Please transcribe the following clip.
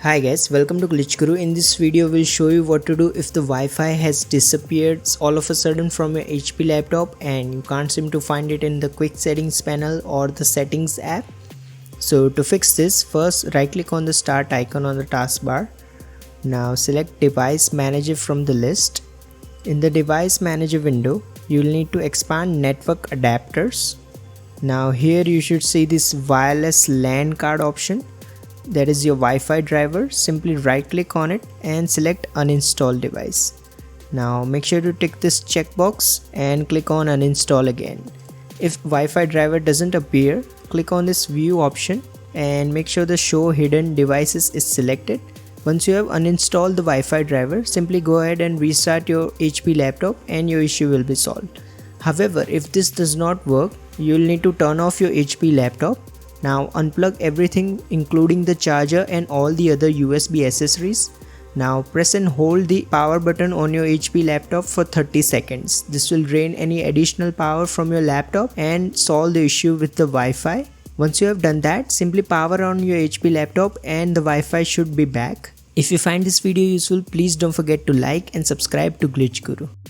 Hi guys, welcome to Glitch Guru. In this video we'll show you what to do if the Wi-Fi has disappeared all of a sudden from your HP laptop and you can't seem to find it in the quick settings panel or the settings app. So to fix this, first right click on the start icon on the taskbar. Now select device manager from the list. In the device manager window, you'll need to expand network adapters. Now here you should see this wireless LAN card option. That is your Wi-Fi driver. Simply right click on it and select uninstall device. Now make sure to tick this checkbox and click on uninstall again. If Wi-Fi driver doesn't appear, click on this view option and make sure the show hidden devices is selected. Once you have uninstalled the Wi-Fi driver, simply go ahead and restart your HP laptop and your issue will be solved. However, if this does not work, you'll need to turn off your HP laptop. Now unplug everything including the charger and all the other USB accessories. Now press and hold the power button on your HP laptop for 30 seconds. This will drain any additional power from your laptop and solve the issue with the Wi-Fi. Once you have done that, simply power on your HP laptop and the Wi-Fi should be back. If you find this video useful, please don't forget to like and subscribe to Glitch Guru.